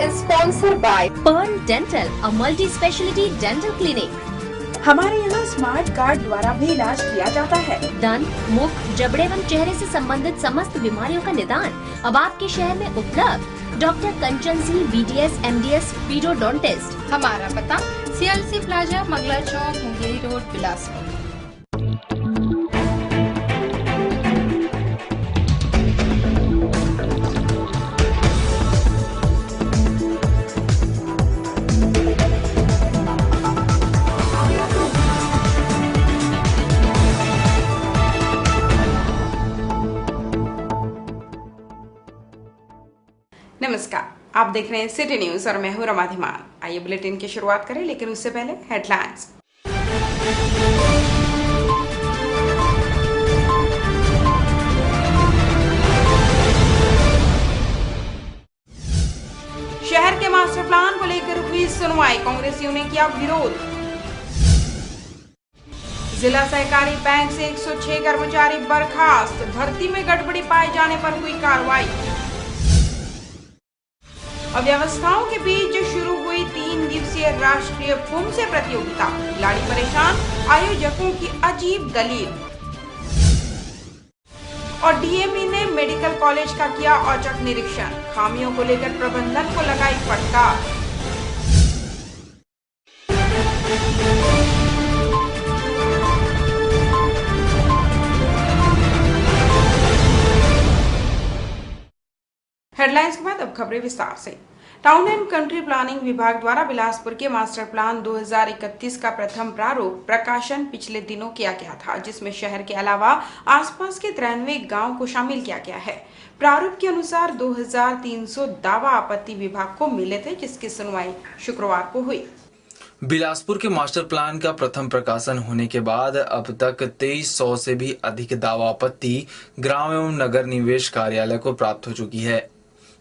is sponsored by Pearl Dental, a multi-speciality dental clinic. हमारे यहाँ smart card द्वारा भी इलाज किया जाता है। दंत, मुख, जबड़े एवं चेहरे से संबंधित समस्त बीमारियों का निदान अब आपके शहर में उपलब्ध। डॉक्टर कंचन सिंह, BDS, MDS, पीडोडोंटिस्ट। हमारा पता CLC प्लाजा, मंगला चौक, मुंगेरी रोड, बिलासपुर। नमस्कार, आप देख रहे हैं सिटी न्यूज और मैं हूं रमा धीमान। आइए बुलेटिन की शुरुआत करें, लेकिन उससे पहले हेडलाइंस। शहर के मास्टर प्लान को लेकर हुई सुनवाई, कांग्रेसियों ने किया विरोध। जिला सहकारी बैंक से 106 कर्मचारी बर्खास्त, भर्ती में गड़बड़ी पाए जाने पर हुई कार्रवाई। अव्यवस्थाओं के बीच शुरू हुई 3 दिवसीय राष्ट्रीय फुमसे प्रतियोगिता, खिलाड़ी परेशान, आयोजकों की अजीब दलील। और DME ने मेडिकल कॉलेज का किया औचक निरीक्षण, खामियों को लेकर प्रबंधन को लगाई फटकार। हेडलाइंस के बाद अब खबरें विस्तार से। टाउन एंड कंट्री प्लानिंग विभाग द्वारा बिलासपुर के मास्टर प्लान 2031 का प्रथम प्रारूप प्रकाशन पिछले दिनों किया गया था, जिसमें शहर के अलावा आसपास के 93 गांव को शामिल किया गया है। प्रारूप के अनुसार 2300 दावा आपत्ति विभाग को मिले थे, जिसकी सुनवाई शुक्रवार को हुई। बिलासपुर के मास्टर प्लान का प्रथम प्रकाशन होने के बाद अब तक 2300 से भी अधिक दावा आपत्ति ग्राम एवं नगर निवेश कार्यालय को प्राप्त हो चुकी है,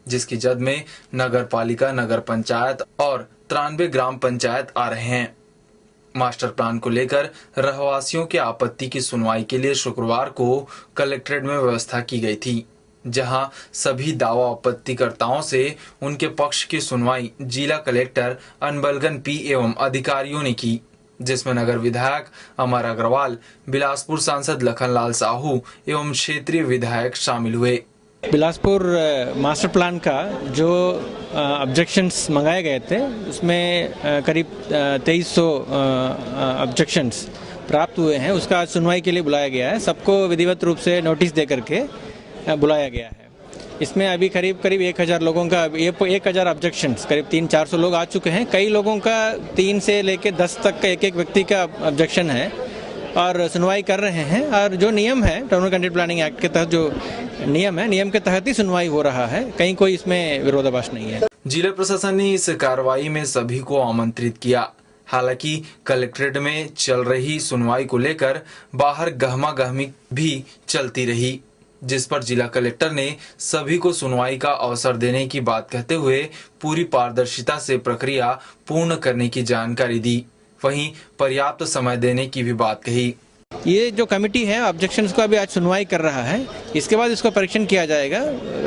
जिसकी जद में नगर पालिका, नगर पंचायत और 93 ग्राम पंचायत आ रहे हैं। मास्टर प्लान को लेकर रहवासियों के आपत्ति की सुनवाई के लिए शुक्रवार को कलेक्ट्रेट में व्यवस्था की गई थी, जहां सभी दावा आपत्तिकर्ताओं से उनके पक्ष की सुनवाई जिला कलेक्टर अनबलगन P एवं अधिकारियों ने की, जिसमें नगर विधायक अमर अग्रवाल, बिलासपुर सांसद लखनलाल साहू एवं क्षेत्रीय विधायक शामिल हुए। बिलासपुर मास्टर प्लान का जो ऑब्जेक्शंस मंगाए गए थे, उसमें करीब 2300 ऑब्जेक्शंस प्राप्त हुए हैं। उसका आज सुनवाई के लिए बुलाया गया है। सबको विधिवत रूप से नोटिस दे करके बुलाया गया है। इसमें अभी करीब 1000 लोगों का, 1000 ऑब्जेक्शंस, करीब 300-400 लोग आ चुके हैं। कई लोगों का 3 से लेकर 10 तक का एक व्यक्ति का ऑब्जेक्शन है और सुनवाई कर रहे हैं। और जो नियम है, टाउन कंट्री प्लानिंग एक्ट के तहत जो नियम है, नियम के तहत ही सुनवाई हो रहा है। कहीं कोई इसमें विरोधाभास नहीं है। जिला प्रशासन ने इस कार्रवाई में सभी को आमंत्रित किया। हालांकि कलेक्ट्रेट में चल रही सुनवाई को लेकर बाहर गहमागहमी भी चलती रही, जिस पर जिला कलेक्टर ने सभी को सुनवाई का अवसर देने की बात कहते हुए पूरी पारदर्शिता से प्रक्रिया पूर्ण करने की जानकारी दी। वहीं पर्याप्त समय देने की भी बात कही। ये जो कमेटी है ऑब्जेक्शंस को अभी आज सुनवाई कर रहा है। इसके बाद इसको परीक्षण किया जाएगा।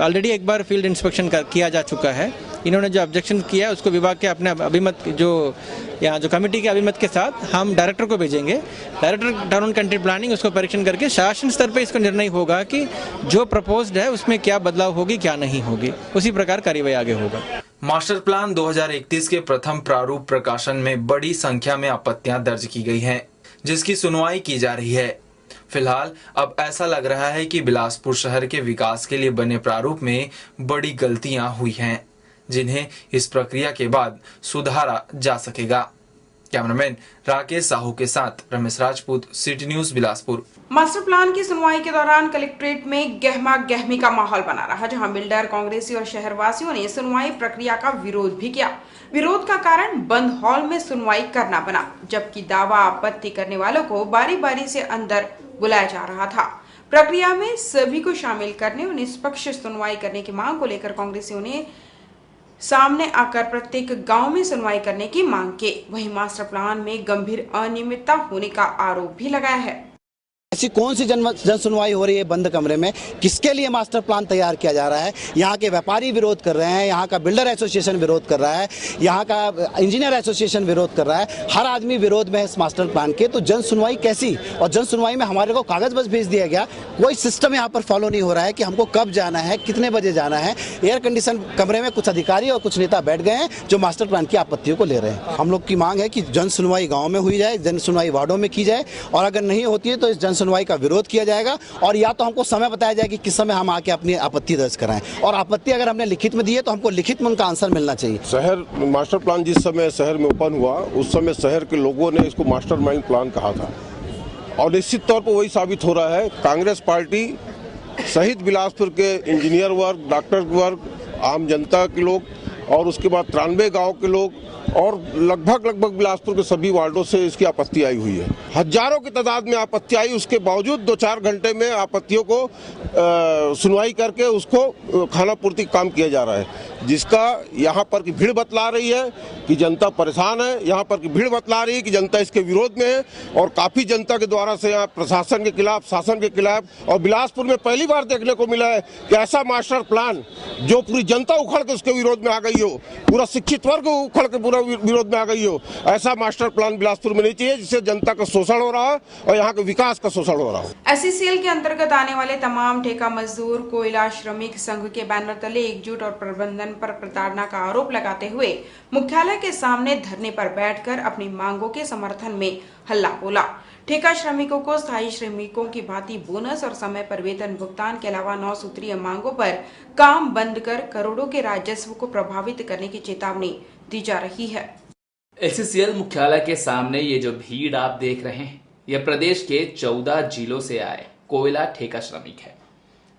ऑलरेडी एक बार फील्ड इंस्पेक्शन किया जा चुका है। इन्होंने जो ऑब्जेक्शन किया उसको विभाग के अपने अभिमत, जो यहाँ जो कमेटी के अभिमत के साथ हम डायरेक्टर को भेजेंगे। डायरेक्टर टाउन कंट्री प्लानिंग उसको परीक्षण करके शासन स्तर पर इसका निर्णय होगा कि जो प्रपोज्ड है उसमें क्या बदलाव होगी, क्या नहीं होगी। उसी प्रकार कार्यवाही आगे होगा। मास्टर प्लान 2031 के प्रथम प्रारूप प्रकाशन में बड़ी संख्या में आपत्तियां दर्ज की गई हैं, जिसकी सुनवाई की जा रही है। फिलहाल अब ऐसा लग रहा है कि बिलासपुर शहर के विकास के लिए बने प्रारूप में बड़ी गलतियां हुई हैं, जिन्हें इस प्रक्रिया के बाद सुधारा जा सकेगा। कैमरामैन राकेश साहू के साथ Ramesh Rajput, city news, Bilaspur. Master plan की सुनवाई के दौरान कलेक्ट्रेट में गहमा गहमी का माहौल बना रहा, जहां बिल्डर, कांग्रेसी और शहरवासियों ने सुनवाई प्रक्रिया का विरोध भी किया। विरोध का कारण बंद हॉल में सुनवाई करना बना, जबकि दावा आपत्ति करने वालों को बारी बारी से अंदर बुलाया जा रहा था। प्रक्रिया में सभी को शामिल करने और निष्पक्ष सुनवाई करने की मांग को लेकर कांग्रेसियों ने सामने आकर प्रत्येक गांव में सुनवाई करने की मांग की। वहीं मास्टर प्लान में गंभीर अनियमितता होने का आरोप भी लगाया है। ऐसी कौन सी जन सुनवाई हो रही है बंद कमरे में? किसके लिए मास्टर प्लान तैयार किया जा रहा है? यहाँ के व्यापारी विरोध कर रहे हैं, यहाँ का बिल्डर एसोसिएशन विरोध कर रहा है, यहाँ का इंजीनियर एसोसिएशन विरोध कर रहा है, हर आदमी विरोध में है इस मास्टर प्लान के। तो जन सुनवाई कैसी? और जन सुनवाई में हमारे को कागज बस भेज दिया गया, कोई सिस्टम यहाँ पर फॉलो नहीं हो रहा है कि हमको कब जाना है, कितने बजे जाना है। एयर कंडीशन कमरे में कुछ अधिकारी और कुछ नेता बैठ गए हैं जो मास्टर प्लान की आपत्तियों को ले रहे हैं। हम लोग की मांग है कि जन सुनवाई गाँव में हुई जाए, जन सुनवाई वार्डों में की जाए, और अगर नहीं होती है तो इस जन सुनवाई का विरोध किया जाएगा, और या तो हमको समय बताया जाए कि किस समय हम आके अपनी आपत्ति दर्ज कराएं, और आपत्ति अगर हमने लिखित में दी है तो हमको लिखित में उनका आंसर मिलना चाहिए। शहर मास्टर प्लान जिस समय शहर में ओपन हुआ उस समय शहर के लोगों ने इसको मास्टर माइंड प्लान कहा था, और निश्चित तौर पर वही साबित हो रहा है। कांग्रेस पार्टी सहित बिलासपुर के इंजीनियर वर्ग, डॉक्टर वर्ग, आम जनता के लोग, और उसके बाद 93 गाँव के लोग, और लगभग बिलासपुर के सभी वार्डों से इसकी आपत्ति आई हुई है। हजारों की तादाद में आपत्ति आई, उसके बावजूद 2-4 घंटे में आपत्तियों को सुनवाई करके उसको खाना पूर्ति काम किया जा रहा है, जिसका यहाँ पर की भीड़ बतला रही है कि जनता परेशान है, यहाँ पर की भीड़ बतला रही है कि जनता इसके विरोध में है, और काफ़ी जनता के द्वारा से यहाँ प्रशासन के खिलाफ, शासन के खिलाफ, और बिलासपुर में पहली बार देखने को मिला है कि ऐसा मास्टर प्लान जो पूरी जनता उखड़ के उसके विरोध में आ गई हो, पूरा शिक्षित वर्ग उखड़ के पूरा विरोध में आ गई हो, ऐसा मास्टर प्लान बिलासपुर में नहीं चाहिए जिससे जनता का शोषण हो रहा है और यहाँ के विकास का शोषण हो रहा है। एससीसीएल के अंतर्गत आने वाले तमाम ठेका मजदूर कोयला श्रमिक संघ के बैनर तले एकजुट और प्रबंधन पर प्रताड़ना का आरोप लगाते हुए मुख्यालय के सामने धरने पर बैठकर अपनी मांगों के समर्थन में हल्ला बोला। ठेका श्रमिकों को स्थायी श्रमिकों की भांति बोनस और समय पर वेतन भुगतान के अलावा 9 सूत्रीय मांगों पर काम बंद कर करोड़ों के राजस्व को प्रभावित करने की चेतावनी दी जा रही है। एससीसीएल मुख्यालय के सामने ये जो भीड़ आप देख रहे हैं, यह प्रदेश के 14 जिलों से आए कोयला ठेका श्रमिक है।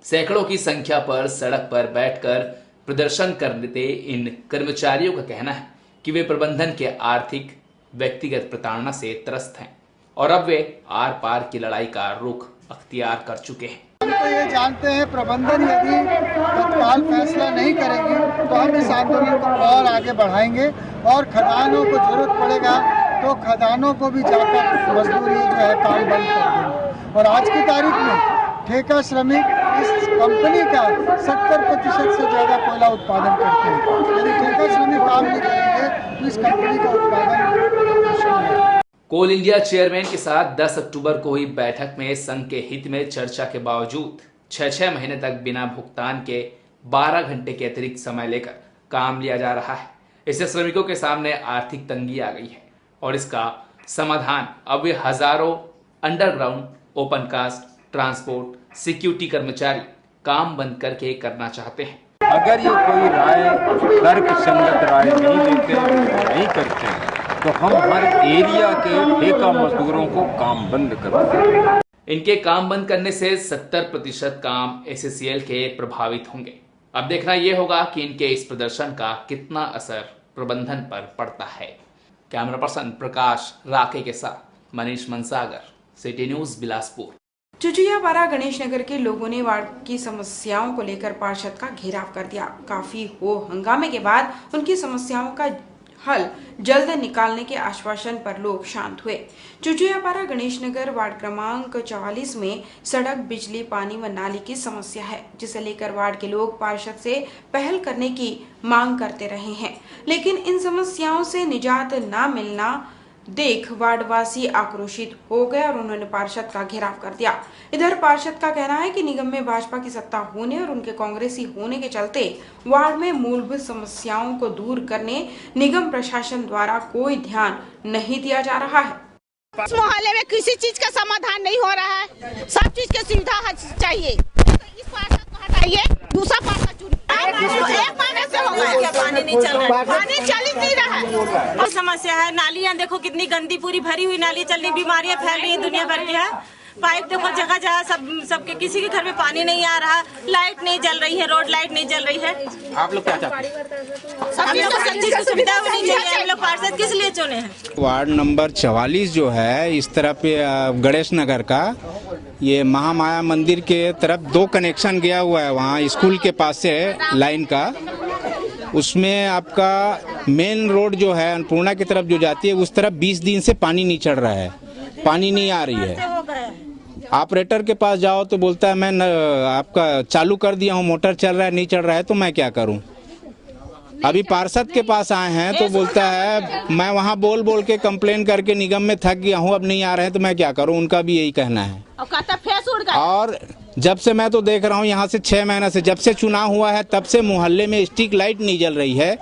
सैकड़ों की संख्या पर सड़क पर बैठकर प्रदर्शन करते इन कर्मचारियों का कहना है कि वे प्रबंधन के आर्थिक व्यक्तिगत प्रताड़ना से त्रस्त हैं और अब वे आर पार की लड़ाई का रुख अख्तियार कर चुके हैं। हम तो ये जानते हैं प्रबंधन यदि तत्काल फैसला नहीं करेगी तो हम इस आंदोलन को और आगे बढ़ाएंगे, और खदानों को जरूरत पड़ेगा तो खदानों को भी जाकर मजदूरी जो है काम बंद कर देंगे। और आज की तारीख में ठेका श्रमिक इस कंपनी का 70% से ज़्यादा कोयला उत्पादन करते हैं। यदि ठेका श्रमिक काम नहीं करेंगे तो इस कंपनी का उत्पादन मुश्किल है। कोल इंडिया चेयरमैन के साथ 10 अक्टूबर को हुई बैठक में संघ के हित में चर्चा के बावजूद 6 महीने तक बिना भुगतान के 12 घंटे के अतिरिक्त समय लेकर काम लिया जा रहा है। इससे श्रमिकों के सामने आर्थिक तंगी आ गई है और इसका समाधान अब वे हजारों underground, open cast, transport, security कर्मचारी काम बंद करके करना चाहते हैं। अगर ये कोई राय तर्क संगत राय नहीं देते, नहीं करते, तो हम हर एरिया के ठेका मजदूरों को काम बंद करवाएंगे। इनके काम बंद करने से 70% काम एससीसीएल के प्रभावित होंगे। अब देखना यह होगा कि इनके इस प्रदर्शन का कितना असर प्रबंधन पर पड़ता है। कैमरा पर्सन प्रकाश राके के साथ मनीष मनसागर, सिटी न्यूज बिलासपुर। चुचुयापारा गणेश नगर के लोगों ने वार्ड की समस्याओं को लेकर पार्षद का घेराव कर दिया। काफी हो हंगामे के बाद उनकी समस्याओं का हल जल्द निकालने के आश्वासन पर लोग शांत हुए। चुचुयापारा गणेश नगर वार्ड क्रमांक 44 में सड़क, बिजली, पानी व नाली की समस्या है, जिसे लेकर वार्ड के लोग पार्षद से पहल करने की मांग करते रहे हैं, लेकिन इन समस्याओं से निजात न मिलना देख वार्डवासी आक्रोशित हो गए और उन्होंने पार्षद का घेराव कर दिया। इधर पार्षद का कहना है कि निगम में भाजपा की सत्ता होने और उनके कांग्रेसी होने के चलते वार्ड में मूलभूत समस्याओं को दूर करने निगम प्रशासन द्वारा कोई ध्यान नहीं दिया जा रहा है। इस मोहल्ले में किसी चीज का समाधान नहीं हो रहा है, सब चीज की सुविधा चाहिए। इस पार्षद को हटाइए, दूसरा पार्षद चुनिए। पानी नहीं चल रहा है, पानी चल ही नहीं रहा है। और समस्या है, नालियाँ देखो कितनी गंदी, पूरी भरी हुई नाली चल रही, बीमारियां फैल रही है दुनिया भर की है। पाइप देखो जगह जगह, सबके किसी के घर में पानी नहीं आ रहा, लाइट नहीं जल रही है, रोड लाइट नहीं जल रही है। आप लोग क्या चाहते हैं? सब चीज की सुविधा होनी चाहिए। हम लोग पार्षद किस लिए चुने हैं? वार्ड नंबर 44 जो है, इस तरफ गणेश नगर का, ये महामाया मंदिर के तरफ 2 कनेक्शन गया हुआ है, वहाँ स्कूल के पास से लाइन का। उसमें आपका मेन रोड जो है अन्नपूर्णा की तरफ जो जाती है, उस तरफ 20 दिन से पानी नहीं चढ़ रहा है, पानी नहीं आ रही है। ऑपरेटर के पास जाओ तो बोलता है मैं आपका चालू कर दिया हूँ, मोटर चल रहा है, नहीं चल रहा है तो मैं क्या करूँ। अभी पार्षद के पास आए हैं तो बोलता है मैं वहाँ बोल बोल के कंप्लेन करके निगम में थक गया हूँ, अब नहीं आ रहे हैं तो मैं क्या करूँ। उनका भी यही कहना है। और जब से मैं तो देख रहा हूँ यहाँ से 6 महीना से, जब से चुनाव हुआ है तब से मोहल्ले में स्ट्रीट लाइट नहीं जल रही है,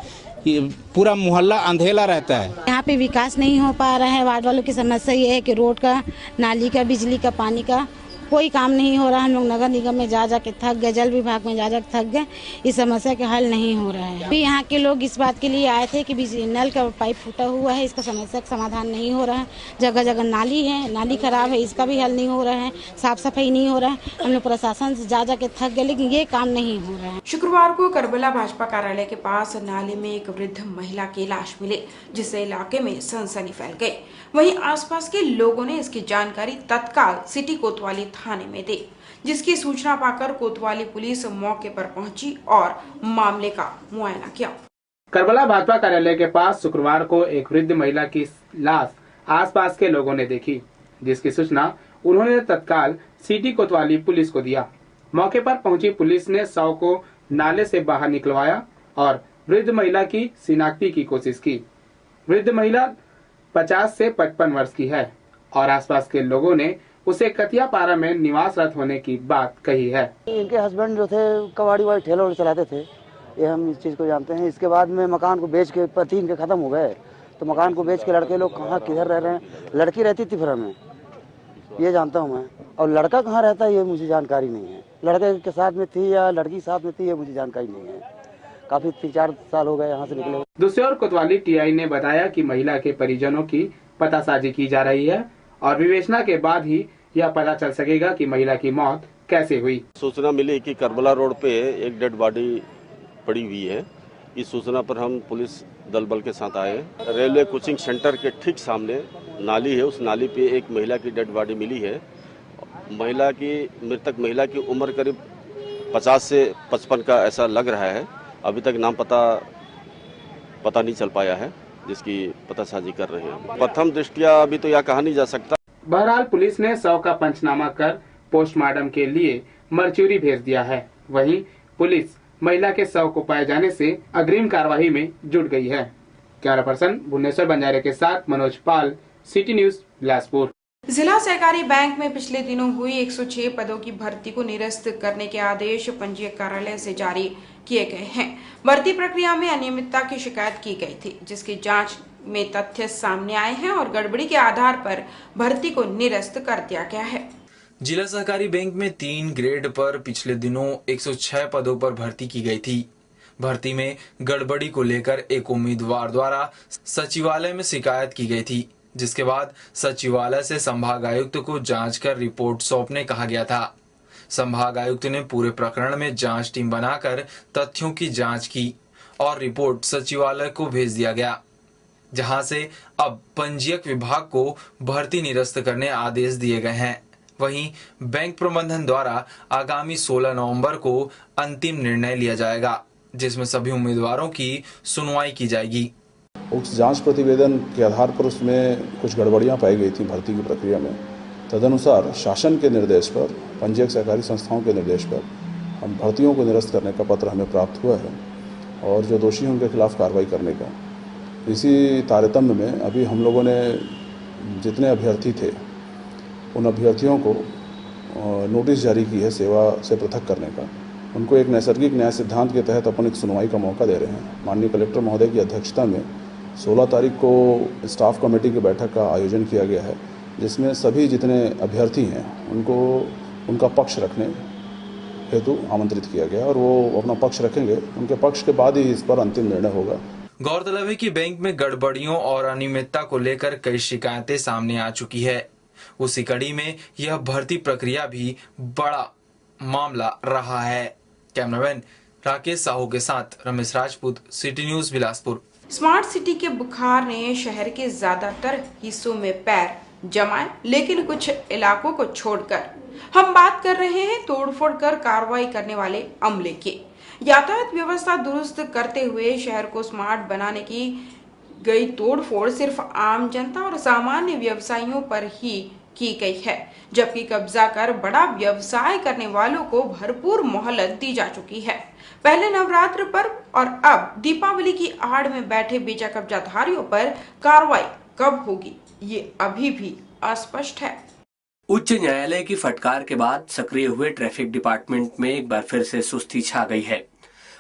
पूरा मोहल्ला अंधेला रहता है। यहाँ पे विकास नहीं हो पा रहा है। वार्ड वालों की समस्या ये है कि रोड का, नाली का, बिजली का, पानी का कोई काम नहीं हो रहा। हम लोग नगर निगम में जा के थक गए, जल विभाग में जा के थक गए, इस समस्या का हल नहीं हो रहा है। अभी यहाँ के लोग इस बात के लिए आए थे कि नल का पाइप फूटा हुआ है, इसका समस्या का समाधान नहीं हो रहा है। जगह जगह नाली है, नाली खराब है, इसका भी हल नहीं हो रहा है। साफ सफाई नहीं हो रहा है। हम लोग प्रशासन से जा के थक गए, लेकिन ये काम नहीं हो रहा है। शुक्रवार को करबला भाजपा कार्यालय के पास नाले में एक वृद्ध महिला की लाश मिली, जिससे इलाके में सनसनी फैल गई। वहीं आसपास के लोगों ने इसकी जानकारी तत्काल सिटी कोतवाली थाने में दी, जिसकी सूचना पाकर कोतवाली पुलिस मौके पर पहुंची और मामले का मुआयना किया। करबला भाजपा कार्यालय के पास शुक्रवार को एक वृद्ध महिला की लाश आसपास के लोगों ने देखी, जिसकी सूचना उन्होंने तत्काल सिटी कोतवाली पुलिस को दिया। मौके पर पहुंची पुलिस ने शव को नाले से बाहर निकलवाया और वृद्ध महिला की शिनाख्ती की कोशिश की। वृद्ध महिला 50 से 55 वर्ष की है और आसपास के लोगों ने उसे कतियापारा में निवासरत होने की बात कही है। इनके हस्बैंड जो थे कबाड़ी वाली ठेला चलाते थे, ये हम इस चीज को जानते हैं। इसके बाद में मकान को बेच के पति इनके खत्म हो गए, तो मकान को बेच के लड़के लोग कहाँ किधर रह रहे हैं। लड़की रहती थी फिर में, ये जानता हूँ मैं, और लड़का कहाँ रहता है ये मुझे जानकारी नहीं है। लड़के के साथ में थी या लड़की साथ में थी ये मुझे जानकारी नहीं है। काफी 3-4 साल हो गए यहाँ से निकले। दूसरी ओर कोतवाली टीआई ने बताया कि महिला के परिजनों की पतासाजी की जा रही है और विवेचना के बाद ही यह पता चल सकेगा कि महिला की मौत कैसे हुई। सूचना मिली कि करबला रोड पे एक डेड बॉडी पड़ी हुई है। इस सूचना पर हम पुलिस दल बल के साथ आए। रेलवे कोचिंग सेंटर के ठीक सामने नाली है, उस नाली पे एक महिला की डेड बॉडी मिली है। मृतक महिला की उम्र करीब 50 से 55 का ऐसा लग रहा है। अभी तक नाम पता नहीं चल पाया है, जिसकी पतासाजी कर रहे हैं। प्रथम दृष्टया अभी तो यह कहा नहीं जा सकता। बहरहाल पुलिस ने शव का पंचनामा कर पोस्टमार्टम के लिए मरचूरी भेज दिया है। वहीं पुलिस महिला के शव को पाए जाने से अग्रिम कार्यवाही में जुट गई है। कैमरा पर्सन भुवनेश्वर बंजारे के साथ मनोज पाल, सिटी न्यूज, बिलासपुर। जिला सहकारी बैंक में पिछले दिनों हुई 106 पदों की भर्ती को निरस्त करने के आदेश पंजीयक कार्यालय से जारी किए गए हैं। भर्ती प्रक्रिया में अनियमितता की शिकायत की गई थी, जिसकी जांच में तथ्य सामने आए हैं और गड़बड़ी के आधार पर भर्ती को निरस्त कर दिया गया है। जिला सहकारी बैंक में 3 ग्रेड पर पिछले दिनों 106 पदों पर भर्ती की गई थी। भर्ती में गड़बड़ी को लेकर एक उम्मीदवार द्वारा सचिवालय में शिकायत की गई थी, जिसके बाद सचिवालय से संभाग आयुक्त को जांच कर रिपोर्ट सौंपने कहा गया था। संभाग आयुक्त ने पूरे प्रकरण में जांच टीम बनाकर तथ्यों की जांच की और रिपोर्ट सचिवालय को भेज दिया गया, जहां से अब पंजीयक विभाग को भर्ती निरस्त करने आदेश दिए गए हैं। वहीं बैंक प्रबंधन द्वारा आगामी 16 नवंबर को अंतिम निर्णय लिया जाएगा, जिसमें सभी उम्मीदवारों की सुनवाई की जाएगी। उस जांच प्रतिवेदन के आधार पर उसमें कुछ गड़बड़ियां पाई गई थी भर्ती की प्रक्रिया में। तदनुसार शासन के निर्देश पर, पंजीयक सहकारी संस्थाओं के निर्देश पर हम भर्तियों को निरस्त करने का पत्र हमें प्राप्त हुआ है और जो दोषी हैं उनके खिलाफ कार्रवाई करने का। इसी तारतम्य में अभी हम लोगों ने जितने अभ्यर्थी थे उन अभ्यर्थियों को नोटिस जारी की है सेवा से पृथक करने का। उनको एक नैसर्गिक न्याय सिद्धांत के तहत अपन एक सुनवाई का मौका दे रहे हैं। माननीय कलेक्टर महोदय की अध्यक्षता में 16 तारीख को स्टाफ कमेटी की बैठक का आयोजन किया गया है, जिसमें सभी जितने अभ्यर्थी हैं उनको उनका पक्ष रखने हेतु आमंत्रित किया गया और वो अपना पक्ष रखेंगे। उनके पक्ष के बाद ही इस पर अंतिम निर्णय होगा। गौरतलब है कि बैंक में गड़बड़ियों और अनियमितता को लेकर कई शिकायतें सामने आ चुकी है। उसी कड़ी में यह भर्ती प्रक्रिया भी बड़ा मामला रहा है। कैमरामैन राकेश साहू के साथ Ramesh Rajput, city news, Bilaspur. Smart city के बुखार ने शहर के ज्यादातर हिस्सों में पैर जमाए, लेकिन कुछ इलाकों को छोड़कर हम बात कर रहे हैं तोड़फोड़ कर कार्रवाई करने वाले अमले की। यातायात व्यवस्था दुरुस्त करते हुए शहर को स्मार्ट बनाने की गई तोड़फोड़ सिर्फ आम जनता और सामान्य व्यवसायियों पर ही की गई है, जबकि कब्जा कर बड़ा व्यवसाय करने वालों को भरपूर मोहलत दी जा चुकी है। पहले नवरात्र पर्व और अब दीपावली की आड़ में बैठे बेजा कब्जाधारियों पर कार्रवाई कब होगी, ये अभी भी अस्पष्ट है। उच्च न्यायालय की फटकार के बाद सक्रिय हुए ट्रैफिक डिपार्टमेंट में एक बार फिर से सुस्ती छा गई है।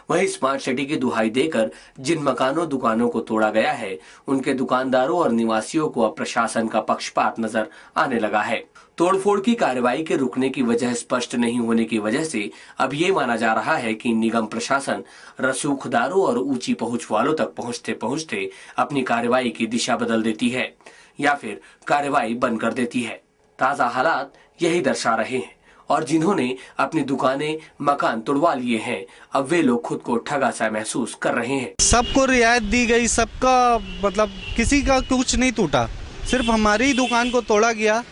वहीं स्मार्ट सिटी की दुहाई देकर जिन मकानों दुकानों को तोड़ा गया है, उनके दुकानदारों और निवासियों को अब प्रशासन का पक्षपात नजर आने लगा है। तोड़फोड़ की कार्रवाई के रुकने की वजह स्पष्ट नहीं होने की वजह से अब ये माना जा रहा है कि निगम प्रशासन रसूखदारों और ऊंची पहुंच वालों तक पहुंचते पहुंचते अपनी कार्रवाई की दिशा बदल देती है या फिर कार्रवाई बंद कर देती है। ताजा हालात यही दर्शा रहे हैं और जिन्होंने अपनी दुकानें मकान तोड़वा लिए हैं, अब वे लोग खुद को ठगा सा महसूस कर रहे हैं। सबको रियायत दी गई, सबका मतलब किसी का कुछ नहीं टूटा, सिर्फ हमारी ही दुकान को तोड़ा गया।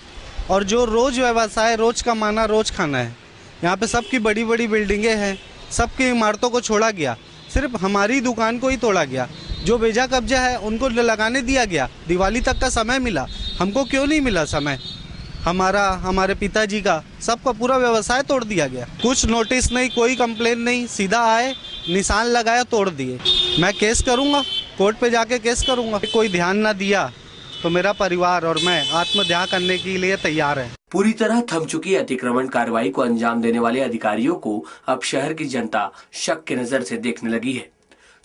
और जो रोज व्यवसाय, रोज का माना रोज खाना है, यहाँ पे सबकी बड़ी बड़ी बिल्डिंगें हैं, सबकी इमारतों को छोड़ा गया, सिर्फ हमारी दुकान को ही तोड़ा गया। जो बेजा कब्जा है उनको लगाने दिया गया, दिवाली तक का समय मिला, हमको क्यों नहीं मिला समय? हमारे पिताजी का, सबका पूरा व्यवसाय तोड़ दिया गया। कुछ नोटिस नहीं, कोई कंप्लेन नहीं, सीधा आए, निशान लगाया, तोड़ दिए। मैं केस करूंगा, कोर्ट पे जाके केस करूंगा। कोई ध्यान ना दिया तो मेरा परिवार और मैं आत्मदाह करने के लिए तैयार है। पूरी तरह थम चुकी अतिक्रमण कार्रवाई को अंजाम देने वाले अधिकारियों को अब शहर की जनता शक की नजर से देखने लगी है।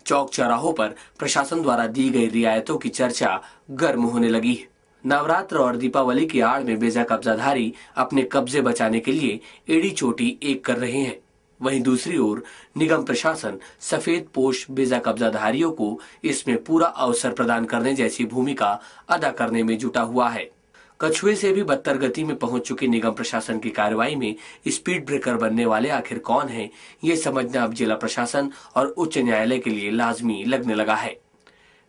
चौक चौराहों पर प्रशासन द्वारा दी गई रियायतों की चर्चा गर्म होने लगी है। नवरात्र और दीपावली की आड़ में बेजा कब्जाधारी अपने कब्जे बचाने के लिए एड़ी चोटी एक कर रहे हैं। वहीं दूसरी ओर निगम प्रशासन सफेद पोश बेजा कब्जाधारियों को इसमें पूरा अवसर प्रदान करने जैसी भूमिका अदा करने में जुटा हुआ है। कछुए से भी बदतर गति में पहुंच चुकी निगम प्रशासन की कार्रवाई में स्पीड ब्रेकर बनने वाले आखिर कौन हैं, ये समझना अब जिला प्रशासन और उच्च न्यायालय के लिए लाजमी लगने लगा है।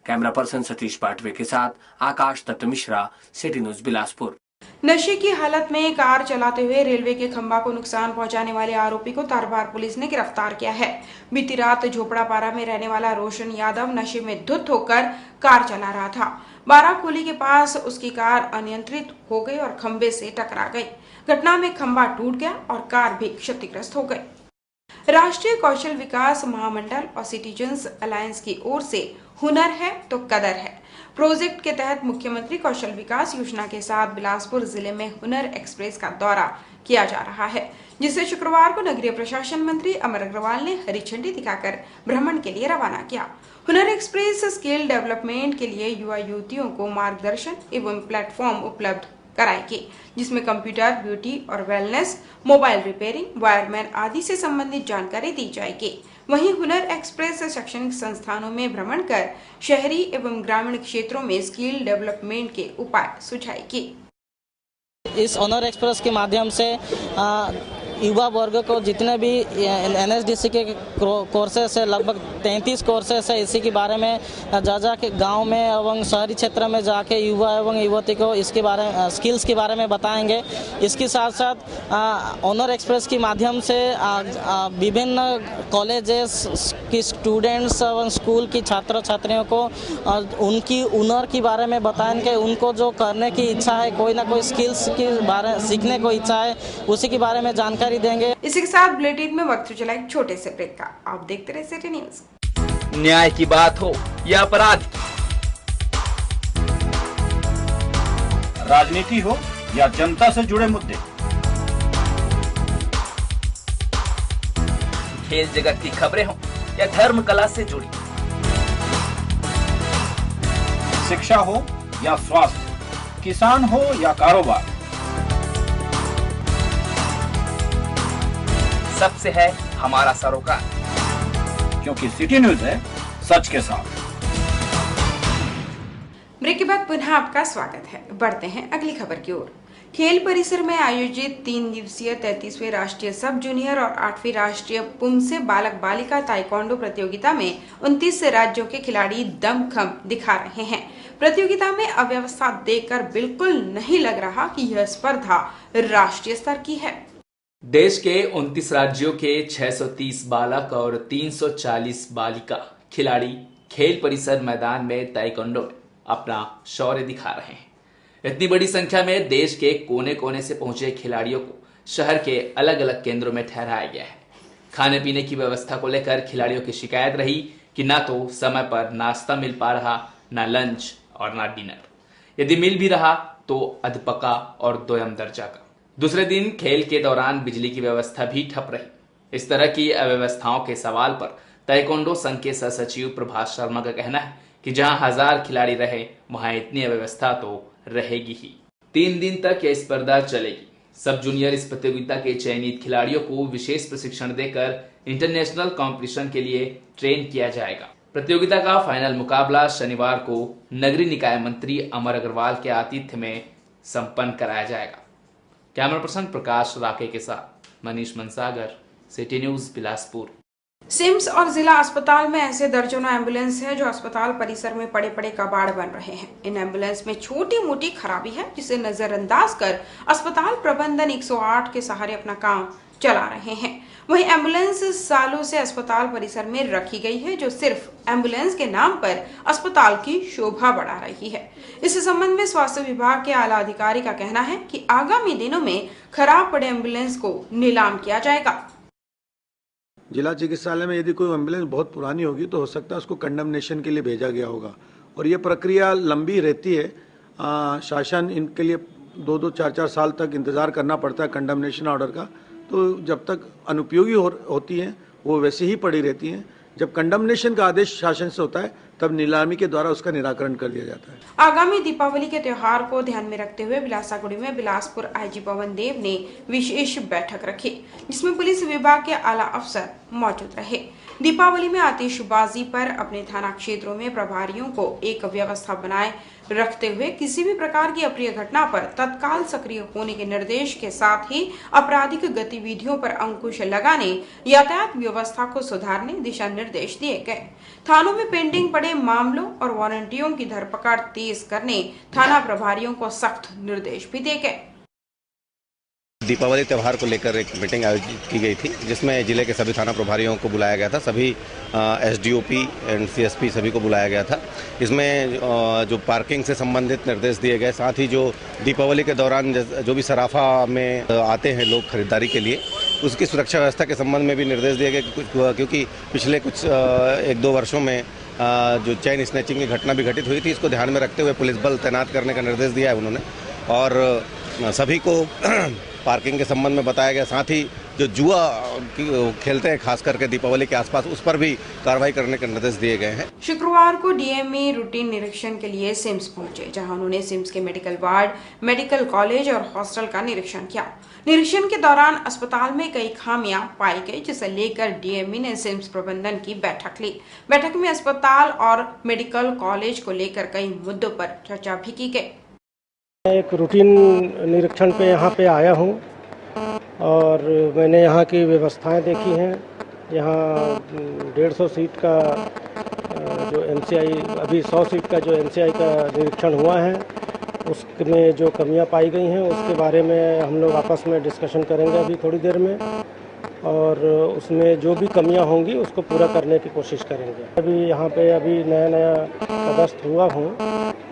कैमरा पर्सन सतीश पाटवे के साथ आकाश दत्त मिश्रा, सिटी न्यूज बिलासपुर। नशे की हालत में कार चलाते हुए रेलवे के खंभा को नुकसान पहुंचाने वाले आरोपी को तारबार पुलिस ने गिरफ्तार किया है। बीती रात झोपड़ापारा में रहने वाला रोशन यादव नशे में धुत होकर कार चला रहा था। बाराकोली के पास उसकी कार अनियंत्रित हो गई और खंभे से टकरा गई। घटना में खंभा टूट गया और कार भी क्षतिग्रस्त हो गई। राष्ट्रीय कौशल विकास महामंडल और सिटीजन्स अलायंस की ओर से हुनर है तो कदर है प्रोजेक्ट के तहत मुख्यमंत्री कौशल विकास योजना के साथ बिलासपुर जिले में हुनर एक्सप्रेस का दौरा किया जा रहा है, जिसे शुक्रवार को नगरीय प्रशासन मंत्री अमर अग्रवाल ने हरी झंडी दिखाकर भ्रमण के लिए रवाना किया। हुनर एक्सप्रेस स्किल डेवलपमेंट के लिए युवा युवतियों को मार्गदर्शन एवं प्लेटफॉर्म उपलब्ध कराएगी, जिसमें कंप्यूटर, ब्यूटी और वेलनेस, मोबाइल रिपेयरिंग, वायरमैन आदि से संबंधित जानकारी दी जाएगी। वहीं हुनर एक्सप्रेस शैक्षणिक संस्थानों में भ्रमण कर शहरी एवं ग्रामीण क्षेत्रों में स्किल डेवलपमेंट के उपाय सुझाएगी। इस हुनर एक्सप्रेस के माध्यम से युवा वर्ग को जितने भी एनएसडीसी के कोर्सेस है, लगभग 33 कोर्सेस है, इसी के बारे में जा के गांव में एवं शहरी क्षेत्र में जाके युवा एवं युवती को इसके बारे में स्किल्स के बारे में बताएंगे। इसके साथ साथ हुनर एक्सप्रेस के माध्यम से विभिन्न कॉलेजेस की स्टूडेंट्स एवं स्कूल की छात्र छात्रियों को उनकी हुनर के बारे में बताएंगे। उनको जो करने की इच्छा है, कोई ना कोई स्किल्स के बारे सीखने को इच्छा है, उसी के बारे में जानकारी देंगे। इसी के साथ बुलेटिन में वक्त चला एक छोटे से ब्रेक का। आप देखते रहे सिटी न्यूज। न्याय की बात हो या अपराध, राजनीति हो या जनता से जुड़े मुद्दे, खेल जगत की खबरें हो या धर्म कला से जुड़ी, शिक्षा हो या स्वास्थ्य, किसान हो या कारोबार, सबसे है हमारा सरोकार, क्योंकि सिटी न्यूज है सच के साथ। ब्रेक के बाद पुनः आपका स्वागत है। बढ़ते हैं अगली खबर की ओर। खेल परिसर में आयोजित 3 दिवसीय 33वें राष्ट्रीय सब जूनियर और 8वीं राष्ट्रीय पुमसे बालक बालिका ताइक्वांडो प्रतियोगिता में 29 राज्यों के खिलाड़ी दमखम दिखा रहे हैं। प्रतियोगिता में अव्यवस्था देखकर बिल्कुल नहीं लग रहा कि यह स्पर्धा राष्ट्रीय स्तर की है। देश के 29 राज्यों के 630 बालक और 340 बालिका खिलाड़ी खेल परिसर मैदान में ताइक्वांडो में अपना शौर्य दिखा रहे हैं। इतनी बड़ी संख्या में देश के कोने कोने से पहुंचे खिलाड़ियों को शहर के अलग अलग केंद्रों में ठहराया गया है। खाने पीने की व्यवस्था को लेकर खिलाड़ियों की शिकायत रही कि ना तो समय पर नाश्ता मिल पा रहा, ना लंच और ना डिनर। यदि मिल भी रहा तो अधपका और दोयम दर्जा का। दूसरे दिन खेल के दौरान बिजली की व्यवस्था भी ठप रही। इस तरह की अव्यवस्थाओं के सवाल पर ताइक्वांडो संघ के सह सचिव प्रभास शर्मा का कहना है कि जहां 1000 खिलाड़ी रहे वहां इतनी अव्यवस्था तो रहेगी ही। 3 दिन तक यह स्पर्धा चलेगी। सब जूनियर इस प्रतियोगिता के चयनित खिलाड़ियों को विशेष प्रशिक्षण देकर इंटरनेशनल कंपटीशन के लिए ट्रेन किया जाएगा। प्रतियोगिता का फाइनल मुकाबला शनिवार को नगरीय निकाय मंत्री अमर अग्रवाल के आतिथ्य में संपन्न कराया जाएगा। कैमरा पर्सन प्रकाश राके के साथ Manish Mansagar, city news, Bilaspur. CIMS और जिला अस्पताल में ऐसे दर्जनों एम्बुलेंस हैं जो अस्पताल परिसर में पड़े पड़े कबाड़ बन रहे हैं। इन एम्बुलेंस में छोटी मोटी खराबी है जिसे नजरअंदाज कर अस्पताल प्रबंधन 108 के सहारे अपना काम चला रहे हैं। वहीं एम्बुलेंस सालों से अस्पताल परिसर में रखी गई है जो सिर्फ एम्बुलेंस के नाम पर अस्पताल की शोभा बढ़ा रही है। इस संबंध में स्वास्थ्य विभाग के आला अधिकारी का कहना है कि आगामी दिनों में खराब पड़े एम्बुलेंस को नीलाम किया जाएगा। जिला चिकित्सालय में यदि कोई एम्बुलेंस बहुत पुरानी होगी तो हो सकता है उसको कंडमनेशन के लिए भेजा गया होगा और ये प्रक्रिया लंबी रहती है। शासन इनके लिए 2-2, 4-4 साल तक इंतज़ार करना पड़ता है कंडमनेशन ऑर्डर का। तो जब तक अनुपयोगी होती हैं वो वैसे ही पड़ी रहती हैं। जब कंडमनेशन का आदेश शासन से होता है तब नीलामी के द्वारा उसका निराकरण कर दिया जाता है। आगामी दीपावली के त्योहार को ध्यान में रखते हुए बिलासागुड़ी में बिलासपुर आईजी पवन देव ने विशेष बैठक रखी जिसमें पुलिस विभाग के आला अफसर मौजूद रहे। दीपावली में आतिशबाजी पर अपने थाना क्षेत्रों में प्रभारियों को एक व्यवस्था बनाए रखते हुए किसी भी प्रकार की अप्रिय घटना पर तत्काल सक्रिय होने के निर्देश के साथ ही आपराधिक गतिविधियों पर अंकुश लगाने, यातायात व्यवस्था को सुधारने दिशा निर्देश दिए गए। थानों में पेंडिंग पड़े मामलों और वारंटियों की धरपकड़ तेज करने थाना प्रभारियों को सख्त निर्देश भी दिए गए। दीपावली त्यौहार को लेकर एक मीटिंग आयोजित की गई थी जिसमें जिले के सभी थाना प्रभारियों को बुलाया गया था। सभी एसडीओपी एंड सीएसपी सभी को बुलाया गया था। इसमें जो पार्किंग से संबंधित निर्देश दिए गए, साथ ही जो दीपावली के दौरान जो भी सराफा में आते हैं लोग खरीदारी के लिए, उसकी सुरक्षा व्यवस्था के संबंध में भी निर्देश दिए गए क्योंकि पिछले कुछ 1-2 वर्षों में जो चेन स्नैचिंग की घटना भी घटित हुई थी, इसको ध्यान में रखते हुए पुलिस बल तैनात करने का निर्देश दिया है उन्होंने। और सभी को पार्किंग के संबंध में बताया गया। साथ ही जो जुआ खेलते हैं खास करके दीपावली के आसपास, उस पर भी कार्रवाई करने के निर्देश दिए गए हैं। शुक्रवार को डीएमई रूटीन निरीक्षण के लिए सिम्स पहुंचे जहां उन्होंने सिम्स के मेडिकल वार्ड, मेडिकल कॉलेज और हॉस्टल का निरीक्षण किया। निरीक्षण के दौरान अस्पताल में कई खामियां पाई गई जिसे लेकर डीएमई ने सिम्स प्रबंधन की बैठक ली। बैठक में अस्पताल और मेडिकल कॉलेज को लेकर कई मुद्दों पर चर्चा भी की गई। एक रूटीन निरीक्षण पे यहाँ पे आया हूँ और मैंने यहाँ की व्यवस्थाएं देखी हैं। यहाँ 150 सीट का जो एनसीआई, अभी 100 सीट का जो एनसीआई का निरीक्षण हुआ है, उसमें जो कमियां पाई गई हैं उसके बारे में हम लोग आपस में डिस्कशन करेंगे अभी थोड़ी देर में, और उसमें जो भी कमियां होंगी उसको पूरा करने की कोशिश करेंगे। अभी यहाँ पे नया पदस्थ हुआ हूँ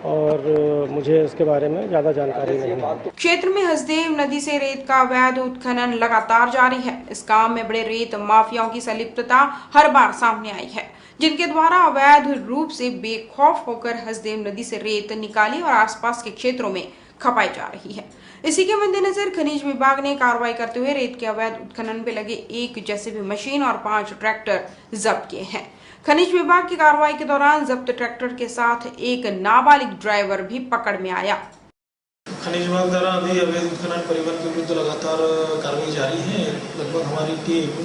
और मुझे इसके बारे में ज़्यादा जानकारी नहीं है। क्षेत्र में हसदेव नदी से रेत का अवैध उत्खनन लगातार जारी है। इस काम में बड़े रेत माफियाओं की संलिप्तता हर बार सामने आई है, जिनके द्वारा अवैध रूप से बेखौफ होकर हसदेव नदी से रेत निकाली और आसपास के क्षेत्रों में खपाई जा रही है। इसी के मद्देनजर खनिज विभाग ने कार्रवाई करते हुए रेत के अवैध उत्खनन पे लगे 1 जेसीबी मशीन और 5 ट्रैक्टर जब्त किए हैं। खनिज विभाग की कार्रवाई के दौरान जब्त ट्रैक्टर के साथ एक नाबालिग ड्राइवर भी पकड़ में आया। खनिज विभाग द्वारा अभी अवैध उत्खनन परिवहन के विरुद्ध लगातार कार्रवाई जारी है। लगभग हमारी टीम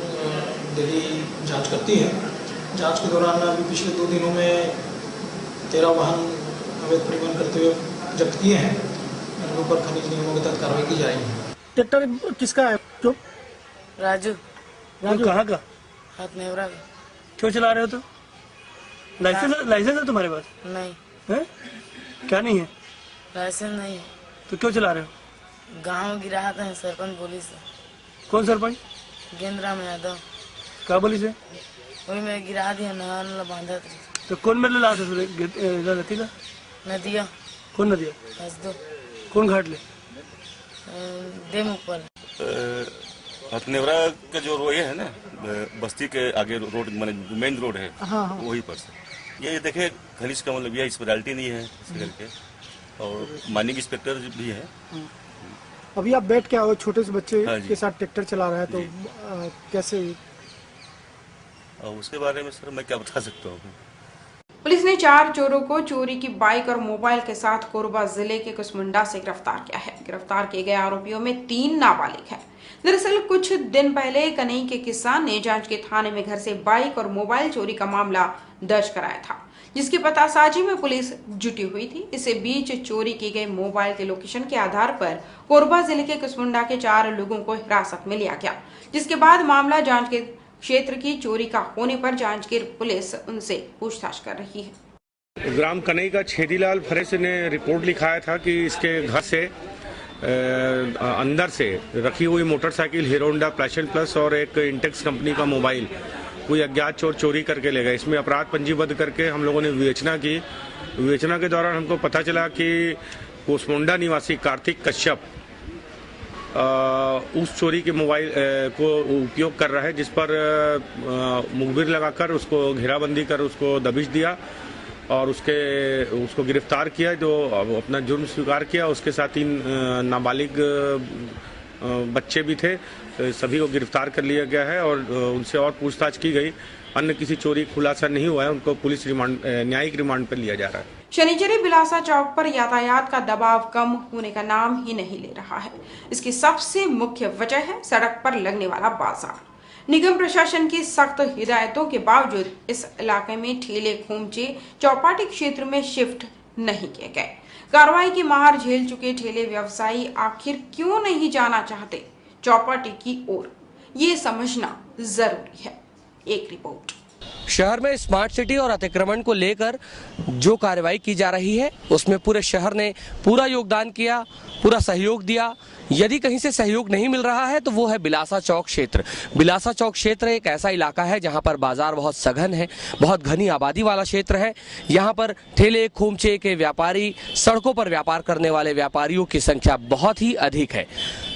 डेली जांच करती है। जांच के दौरान अभी पिछले 2 दिनों में 13 वाहन अवैध परिवहन करते हुए जब्त किए हैं। इनके ऊपर खनिज नियमों के तहत कार्रवाई की जा रही है। ट्रैक्टर किसका है? जो राजू कहाँ का? हाथ नेवरा का। क्यों चला रहे हो? तो लाइसेंस है तुम्हारे पास? नहीं है? क्या नहीं है? लाइसेंस नहीं है। तो क्यों चला रहे हो? गाँव गिराते हैं सरपंच पुलिस। कौन सरपंच? गेंद्रा में यादव। क्या पुलिस है? वही में गिरा दिया, नहाने बांधा था। तो कौन मेरे ला नदिया? नदिया। कौन नदिया? हंस दो। कौन घाट ले? देमुपल। हथनेवरा का जो रोड है ना, बस्ती के आगे रोड माने मेन रोड है, हाँ, हाँ। वही पर से ये देखे खनिज का मतलब यह स्पेशलिटी नहीं है इस करके, और माइनिंग इंस्पेक्टर भी है। अभी आप बैठ के आओ, छोटे से बच्चे हाँ के साथ ट्रैक्टर चला रहा है, तो कैसे? और उसके बारे में सर मैं क्या बता सकता हूँ। पुलिस ने 4 चोरों को चोरी की बाइक और मोबाइल के साथ कोरबा जिले के कुसमुंडा से गिरफ्तार किया है। गिरफ्तार किए गए आरोपियों में 3 नाबालिग हैं। दरअसल कुछ दिन पहले कनई के किसान ने जांजगीर थाने में घर से बाइक और मोबाइल चोरी का मामला दर्ज कराया था, जिसकी पतासाजी में पुलिस जुटी हुई थी। इसी बीच चोरी की गई मोबाइल के लोकेशन के आधार पर कोरबा जिले के कुसमुंडा के 4 लोगों को हिरासत में लिया गया, जिसके बाद मामला जांजगीर क्षेत्र की चोरी का होने पर जांजगीर पुलिस उनसे पूछताछ कर रही है। ग्राम कनई का छेदीलाल फरेश ने रिपोर्ट लिखाया था कि इसके घर से अंदर से रखी हुई motorcycle hero Honda passion plus और एक इंटेक्स कंपनी का मोबाइल कोई अज्ञात चोर चोरी करके ले गए। इसमें अपराध पंजीबद्ध करके हम लोगों ने विवेचना की। विवेचना के दौरान हमको पता चला कि कुसमुंडा निवासी कार्तिक कश्यप उस चोरी के मोबाइल को उपयोग कर रहा है, जिस पर मुखबिर लगाकर उसको घेराबंदी कर उसको दबिश दिया और उसको गिरफ्तार किया, जो अपना जुर्म स्वीकार किया। उसके साथ 3 नाबालिग बच्चे भी थे, सभी को गिरफ्तार कर लिया गया है और उनसे और पूछताछ की गई। अन्य किसी चोरी खुलासा नहीं हुआ है, उनको पुलिस न्यायिक रिमांड पर लिया जा रहा है। शनिचरी बिलासा चौक पर यातायात का दबाव कम होने का नाम ही नहीं ले रहा है। इसकी सबसे मुख्य वजह है सड़क पर लगने वाला बाजार। निगम प्रशासन की सख्त हिदायतों के बावजूद इस इलाके में ठेले खोमचे चौपाटी क्षेत्र में शिफ्ट नहीं किए गए। कार्रवाई की मार झेल चुके ठेले व्यवसायी आखिर क्यों नहीं जाना चाहते चौपाटी की ओर, ये समझना जरूरी है। एक रिपोर्ट। शहर में स्मार्ट सिटी और अतिक्रमण को लेकर जो कार्रवाई की जा रही है उसमें पूरे शहर ने पूरा योगदान किया, पूरा सहयोग दिया। यदि कहीं से सहयोग नहीं मिल रहा है तो वो है बिलासा चौक क्षेत्र। बिलासा चौक क्षेत्र एक ऐसा इलाका है जहां पर बाजार बहुत सघन है, बहुत घनी आबादी वाला क्षेत्र है। यहां पर ठेले खोमचे के व्यापारी, सड़कों पर व्यापार करने वाले व्यापारियों की संख्या बहुत ही अधिक है।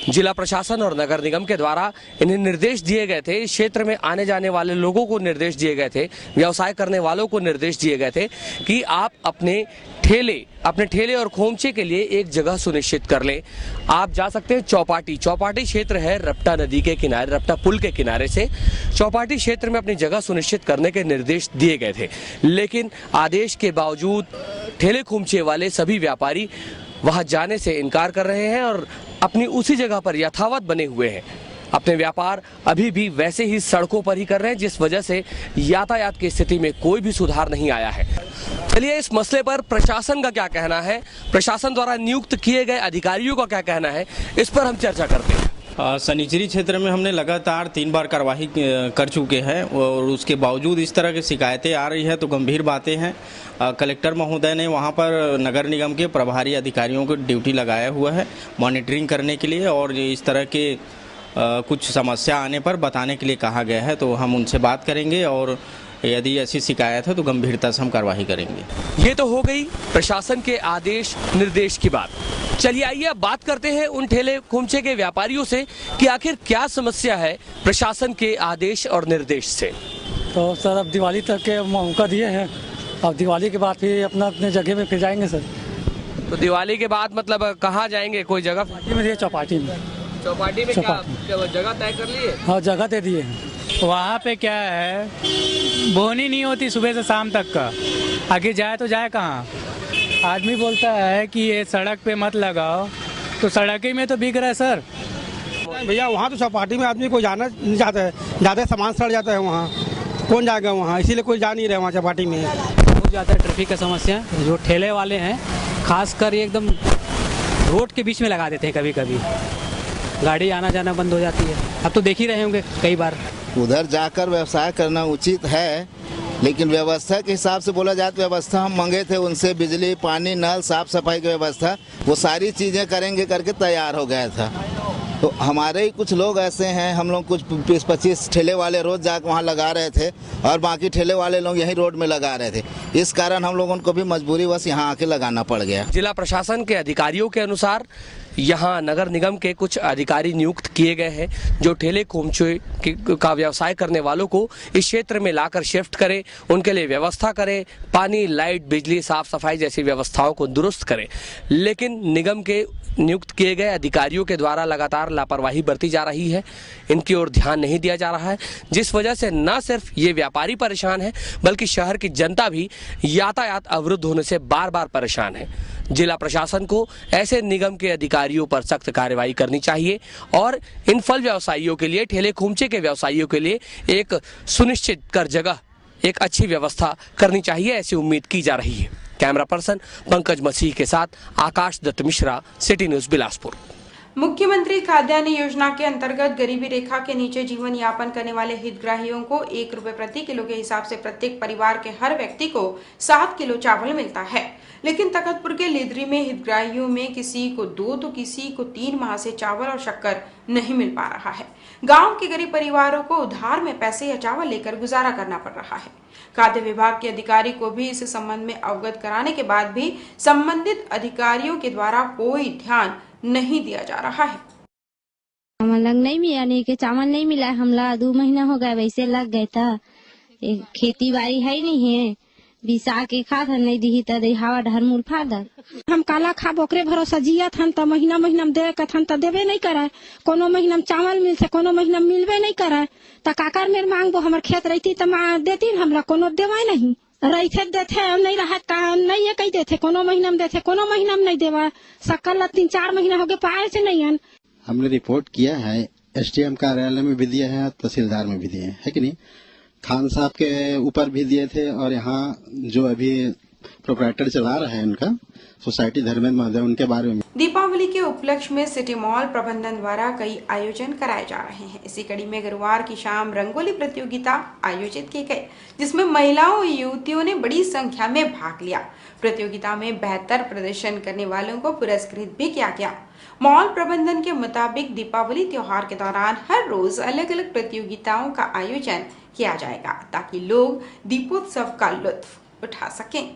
जिला प्रशासन और नगर निगम के द्वारा इन्हें निर्देश दिए गए थे, इस क्षेत्र में आने जाने वाले लोगों को निर्देश दिए गए थे, व्यवसाय करने वालों को निर्देश दिए गए थे कि आप अपने ठेले और खोमचे के लिए एक जगह सुनिश्चित कर लें। आप जा सकते हैं चौपाटी क्षेत्र है, रपटा नदी के किनारे, रपटा पुल के किनारे से चौपाटी क्षेत्र में अपनी जगह सुनिश्चित करने के निर्देश दिए गए थे। लेकिन आदेश के बावजूद ठेले खोमचे वाले सभी व्यापारी वहां जाने से इनकार कर रहे हैं और अपनी उसी जगह पर यथावत बने हुए हैं। अपने व्यापार अभी भी वैसे ही सड़कों पर ही कर रहे हैं, जिस वजह से यातायात की स्थिति में कोई भी सुधार नहीं आया है। चलिए इस मसले पर प्रशासन का क्या कहना है, प्रशासन द्वारा नियुक्त किए गए अधिकारियों का क्या कहना है, इस पर हम चर्चा करते हैं। सनिचरी क्षेत्र में हमने लगातार 3 बार कार्रवाई कर चुके हैं और उसके बावजूद इस तरह की शिकायतें आ रही है तो गंभीर बातें हैं। कलेक्टर महोदय ने वहां पर नगर निगम के प्रभारी अधिकारियों को ड्यूटी लगाया हुआ है मॉनिटरिंग करने के लिए, और इस तरह के कुछ समस्या आने पर बताने के लिए कहा गया है। तो हम उनसे बात करेंगे और यदि ऐसी शिकायत है तो गंभीरता से हम कार्रवाई करेंगे। ये तो हो गई प्रशासन के आदेश निर्देश की बात। चलिए आइए अब बात करते हैं उन ठेले खोमचे के व्यापारियों से कि आखिर क्या समस्या है प्रशासन के आदेश और निर्देश से। तो सर अब दिवाली तक के मौका दिए हैं, अब दिवाली के बाद फिर अपने जगह में फिर जाएंगे सर। तो दिवाली के बाद मतलब कहाँ जाएंगे, कोई जगह चौपाटी में? चौपाटी में क्या जगह तय कर लिए? हाँ जगह तय दिए हैं। वहाँ पे क्या है, बोनी नहीं होती सुबह से शाम तक का, आगे जाए तो जाए कहाँ। आदमी बोलता है कि ये सड़क पे मत लगाओ, तो सड़क ही में तो बिक रहा है सर। भैया वहाँ तो चौपाटी में आदमी को जाना नहीं चाहता है, ज़्यादा सामान सड़ जाता है वहाँ, कौन जाएगा वहाँ, इसीलिए कोई जा नहीं रहा वहाँ चौपाटी में। बहुत ज़्यादा ट्रैफिक का समस्या, जो ठेले वाले हैं खासकर ये एकदम रोड के बीच में लगा देते हैं, कभी कभी गाड़ी आना जाना बंद हो जाती है। अब तो देख ही रहे होंगे कई बार। उधर जाकर व्यवसाय करना उचित है, लेकिन व्यवस्था के हिसाब से बोला जाए तो व्यवस्था हम मांगे थे उनसे, बिजली, पानी, नल, साफ सफाई की व्यवस्था, वो सारी चीज़ें करेंगे करके तैयार हो गया था, तो हमारे ही कुछ लोग ऐसे हैं, हम लोग कुछ 20-25 ठेले वाले रोज जाकर वहाँ लगा रहे थे और बाकी ठेले वाले लोग यहीं रोड में लगा रहे थे। इस कारण हम लोगों को भी मजबूरी बस यहाँ आके लगाना पड़ गया। जिला प्रशासन के अधिकारियों के अनुसार यहाँ नगर निगम के कुछ अधिकारी नियुक्त किए गए हैं जो ठेले खोमचे का व्यवसाय करने वालों को इस क्षेत्र में लाकर शिफ्ट करें, उनके लिए व्यवस्था करें, पानी, लाइट, बिजली, साफ सफाई जैसी व्यवस्थाओं को दुरुस्त करें। लेकिन निगम के नियुक्त किए गए अधिकारियों के द्वारा लगातार लापरवाही बरती जा रही है, इनकी ओर ध्यान नहीं दिया जा रहा है, जिस वजह से न सिर्फ ये व्यापारी परेशान है बल्कि शहर की जनता भी यातायात अवरुद्ध होने से बार बार परेशान है। जिला प्रशासन को ऐसे निगम के अधिकारियों पर सख्त कार्रवाई करनी चाहिए और इन फल व्यवसायियों के लिए, ठेले खोमचे के व्यवसायियों के लिए एक सुनिश्चित कर जगह, एक अच्छी व्यवस्था करनी चाहिए, ऐसी उम्मीद की जा रही है। कैमरा पर्सन पंकज मसीह के साथ आकाश दत्त मिश्रा, सिटी न्यूज बिलासपुर। मुख्यमंत्री खाद्यान्न योजना के अंतर्गत गरीबी रेखा के नीचे जीवन यापन करने वाले हितग्राहियों को 1 रुपए प्रति किलो के हिसाब से प्रत्येक परिवार के हर व्यक्ति को 7 किलो चावल मिलता है। लेकिन तखतपुर के लिद्री में हितग्राहियों में किसी को 2 तो किसी को 3 माह से चावल और शक्कर नहीं मिल पा रहा है। गांव के गरीब परिवारों को उधार में पैसे या चावल लेकर गुजारा करना पड़ रहा है। खाद्य विभाग के अधिकारी को भी इस संबंध में अवगत कराने के बाद भी संबंधित अधिकारियों के द्वारा कोई ध्यान नहीं दिया जा रहा है। चावल नहीं मिला, यानी कि चावल नहीं मिला, हमला 2 महीना हो गया वैसे लग गया था। खेती बाड़ी है नहीं है, बिसा के खाद नहीं दी तो हवा ढर मूल फादर हम काला खाब ओकरे भरोसा जिया थन त महीना महीना में दे कथन त देवे नहीं कराए, कोनो महीना में चावल मिल से कोनो महीना में मिलवे नहीं कराए। त काकर मेर मांग वो हमर खेत रहती त मां देती, हमरा कोनो देवाय नहीं रही थे देते नहीं रहा का नहीं ये कही देते, कोनो महीना में देते कोनो महीना में नहीं देवा। सकल 3-4 महीना हो गए पाए से नहीं है। हमने रिपोर्ट किया है, एसडीएम कार्यालय में भी दिया है, तहसीलदार में भी दिए है कि नहीं, खान साहब के ऊपर भी दिए थे और यहाँ जो अभी प्रोप्राइटर चला रहे हैं उनका सोसाइटी धर्मेंद्र महोदय, उनके बारे में। दीपावली के उपलक्ष्य में सिटी मॉल प्रबंधन द्वारा कई आयोजन कराए जा रहे हैं। इसी कड़ी में गुरुवार की शाम रंगोली प्रतियोगिता आयोजित की गई, जिसमें महिलाओं और युवतियों ने बड़ी संख्या में भाग लिया। प्रतियोगिता में बेहतर प्रदर्शन करने वालों को पुरस्कृत भी किया गया। मॉल प्रबंधन के मुताबिक दीपावली त्योहार के दौरान हर रोज अलग अलग प्रतियोगिताओं का आयोजन किया जाएगा ताकि लोग दीपोत्सव का लुत्फ उठा सकें।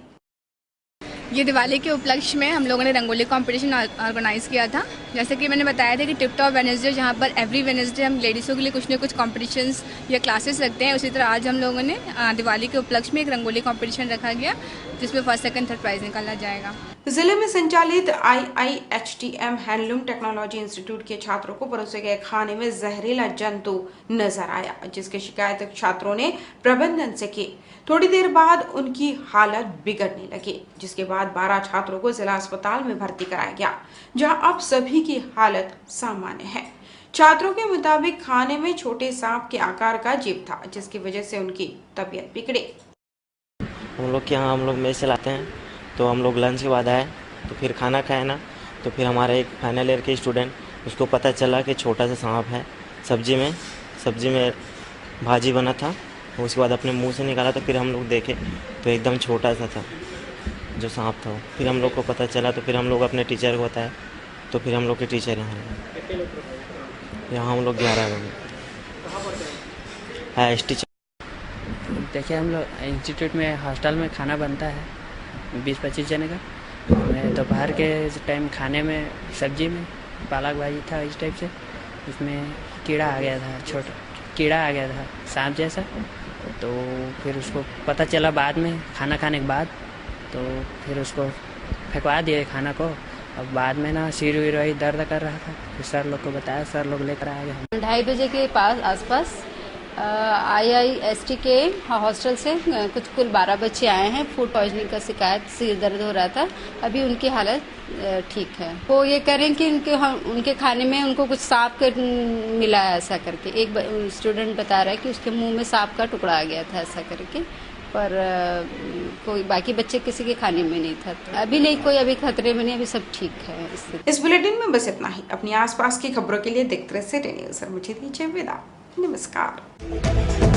ये दिवाली के उपलक्ष्य में हम लोगों ने रंगोली कंपटीशन ऑर्गेनाइज किया था। जैसे कि मैंने बताया था कि टिप टॉप वेडनेसडे, जहाँ पर एवरी वेडनेसडे हम लेडीज़ों के लिए कुछ न कुछ कॉम्पिटिशन्स या क्लासेस रखते हैं, उसी तरह आज हम लोगों ने दिवाली के उपलक्ष्य में एक रंगोली कंपटीशन रखा गया जिसमें 1st, 2nd, 3rd प्राइज निकाला जाएगा। जिले में संचालित IIHTM हैंडलूम टेक्नोलॉजी इंस्टीट्यूट के छात्रों को परोसे गए खाने में जहरीला जंतु नजर आया, जिसकी शिकायत छात्रों ने प्रबंधन से की। थोड़ी देर बाद उनकी हालत बिगड़ने लगी, जिसके बाद 12 छात्रों को जिला अस्पताल में भर्ती कराया गया, जहां अब सभी की हालत सामान्य है। छात्रों के मुताबिक खाने में छोटे सांप के आकार का जीव था, जिसकी वजह से उनकी तबीयत बिगड़ी। हम लोग के यहाँ हम लोग मेस चलाते हैं, तो हम लोग लंच के बाद आए तो फिर खाना खाए ना, तो फिर हमारे एक फाइनल ईयर के स्टूडेंट, उसको पता चला कि छोटा सा सांप है सब्जी में भाजी बना था। उसके बाद अपने मुंह से निकाला तो फिर हम लोग देखे तो एकदम छोटा सा था जो सांप था। फिर हम लोग को पता चला तो फिर हम लोग अपने टीचर को बताया, तो फिर हम लोग के टीचर यहाँ हम लोग 11 लोग हैं। देखिए, हम लोग इंस्टीट्यूट में हॉस्टल में खाना बनता है 20-25 जने का। दोपहर के टाइम खाने में सब्जी में पालक भाजी था इस टाइप से, इसमें कीड़ा आ गया था सांप जैसा। तो फिर उसको पता चला बाद में, खाना खाने के बाद, तो फिर उसको फेंकवा दिए खाना को। अब बाद में ना सिर विर वही दर्द कर रहा था, फिर सर लोग को बताया, सर लोग लेकर आ गए। 2:30 बजे के आसपास IIST के हॉस्टल से कुल 12 बच्चे आए हैं। फूड पॉइजनिंग का शिकायत, सिर दर्द हो रहा था। अभी उनकी हालत ठीक है। वो ये करें कि उनके खाने में उनको कुछ सांप का मिला है ऐसा करके। एक स्टूडेंट बता रहा है कि उसके मुंह में सांप का टुकड़ा आ गया था ऐसा करके, पर कोई बाकी बच्चे किसी के खाने में नहीं था। अभी नहीं, कोई अभी खतरे में नहीं, अभी सब ठीक है। इस बुलेटिन में बस इतना ही। अपनी आसपास की खबरों के लिए देखते रहिए सिटी न्यूज़। मुझे दीजिए विदा। नमस्कार।